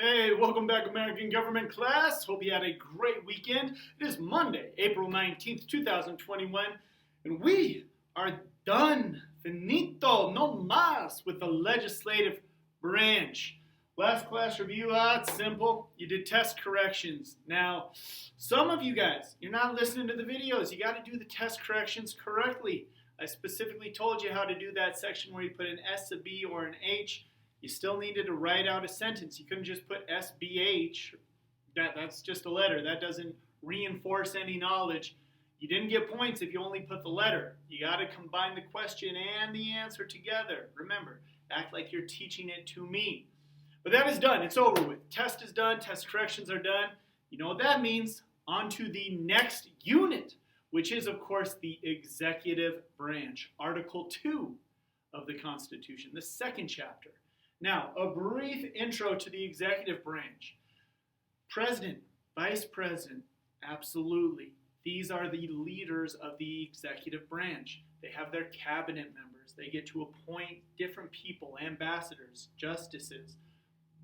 Hey, welcome back, American Government class. Hope you had a great weekend. It is Monday, April 19th, 2021, and we are done. Finito, no mas, with the legislative branch. Last class review, it's simple. You did test corrections. Now, some of you guys, you're not listening to the videos. You got to do the test corrections correctly. I specifically told you how to do that section where you put an S, a B, or an H. You still needed to write out a sentence. You couldn't just put SBH. That's just a letter. That doesn't reinforce any knowledge. You didn't get points if you only put the letter. You got to combine the question and the answer together. Remember, act like you're teaching it to me. But that is done. It's over with. Test is done. Test corrections are done. You know what that means? On to the next unit, which is, of course, the executive branch. Article 2 of the Constitution, the second chapter. Now, a brief intro to the executive branch. President, vice president, absolutely. These are the leaders of the executive branch. They have their cabinet members. They get to appoint different people, ambassadors, justices,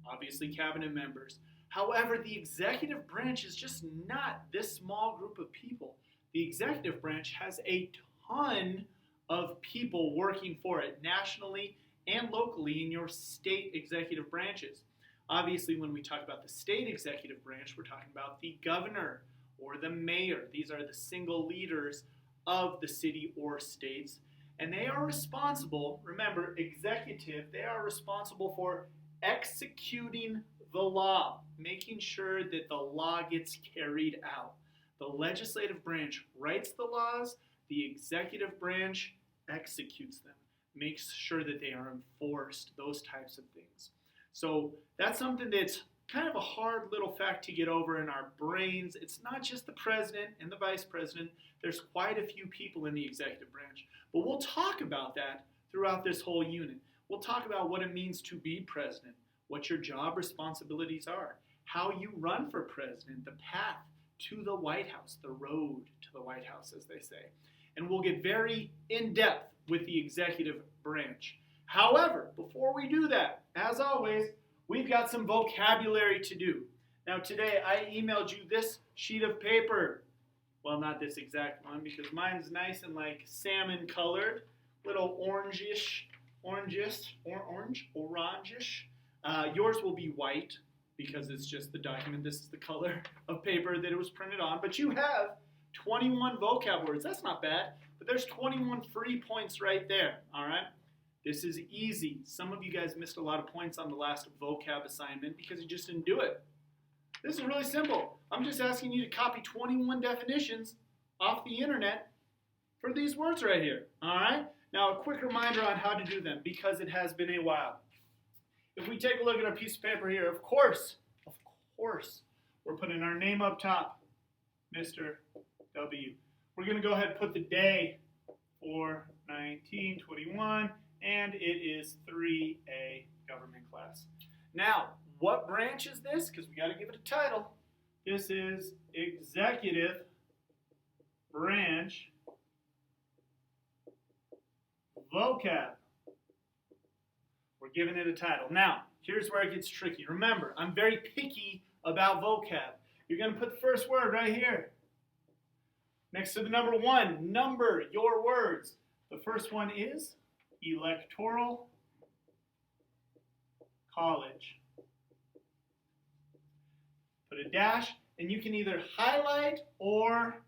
obviously cabinet members. However, the executive branch is just not this small group of people. The executive branch has a ton of people working for it nationally and locally in your state executive branches. Obviously, when we talk about the state executive branch, we're talking about the governor or the mayor. These are the single leaders of the city or states. And they are responsible, remember, executive, they are responsible for executing the law, making sure that the law gets carried out. The legislative branch writes the laws, the executive branch executes them, makes sure that they are enforced, those types of things. So that's something that's kind of a hard little fact to get over in our brains. It's not just the president and the vice president. There's quite a few people in the executive branch. But we'll talk about that throughout this whole unit. We'll talk about what it means to be president, what your job responsibilities are, how you run for president, the path to the White House, the road to the White House, as they say. And we'll get very in-depth with the executive branch. However, before we do that, as always, we've got some vocabulary to do. Now today I emailed you this sheet of paper. Well, not this exact one because mine's nice and like salmon colored, little orangish. Yours will be white because it's just the document. This is the color of paper that it was printed on. But you have 21 vocab words. That's not bad. But there's 21 free points right there, all right? This is easy. Some of you guys missed a lot of points on the last vocab assignment because you just didn't do it. This is really simple. I'm just asking you to copy 21 definitions off the internet for these words right here, all right? Now, a quick reminder on how to do them because it has been a while. If we take a look at our piece of paper here, of course, we're putting our name up top, Mr. W. We're going to go ahead and put the day for 1921, and it is 3A government class. Now, what branch is this? Because we got to give it a title. This is executive branch vocab. We're giving it a title. Now, here's where it gets tricky. Remember, I'm very picky about vocab. You're going to put the first word right here. Next to the number 1, number your words. The first one is electoral college. Put a dash, and you can either highlight or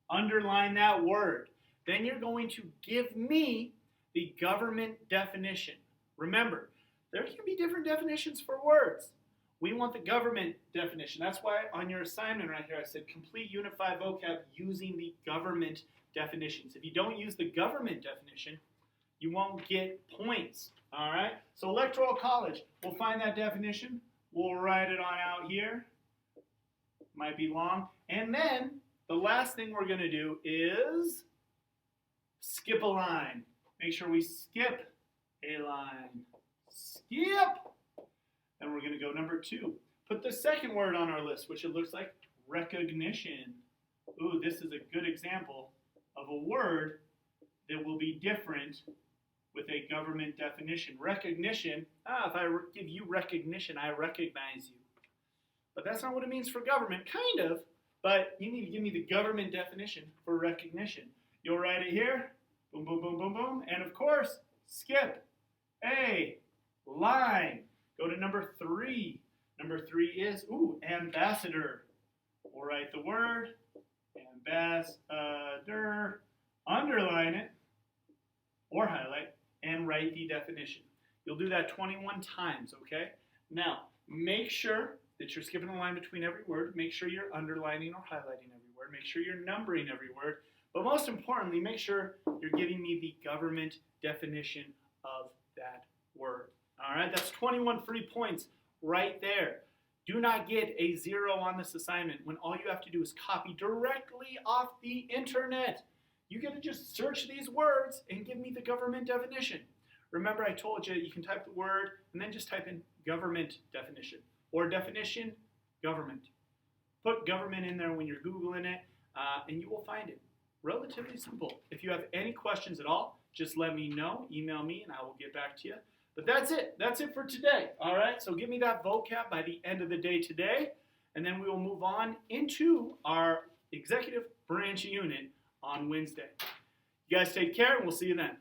underline that word. Then you're going to give me the government definition. Remember, there can be different definitions for words. We want the government definition. That's why on your assignment right here I said complete unified vocab using the government definitions. If you don't use the government definition, you won't get points. All right? So electoral college, we'll find that definition. We'll write it on out here. Might be long. And then the last thing we're going to do is skip a line. Make sure we skip a line. Skip! Then we're going to go number 2. Put the second word on our list, which it looks like recognition. Ooh, this is a good example of a word that will be different with a government definition. Recognition, if I give you recognition, I recognize you. But that's not what it means for government, kind of, but you need to give me the government definition for recognition. You'll write it here, boom, boom, boom, boom, boom, and of course, skip a line. Go to number 3. Number 3 is, ambassador. We'll write the word, ambassador, underline it, or highlight, and write the definition. You'll do that 21 times, okay? Now, make sure that you're skipping a line between every word. Make sure you're underlining or highlighting every word. Make sure you're numbering every word. But most importantly, make sure you're giving me the government definition of that word. All right, that's 21 free points right there. Do not get a 0 on this assignment when all you have to do is copy directly off the internet. You get to just search these words and give me the government definition. Remember, I told you you can type the word and then just type in government definition or definition government. Put government in there when you're Googling it, and you will find it. Relatively simple. If you have any questions at all, just let me know. Email me, and I will get back to you. But that's it. That's it for today. All right? So give me that vocab by the end of the day today, and then we will move on into our executive branch unit on Wednesday. You guys take care, and we'll see you then.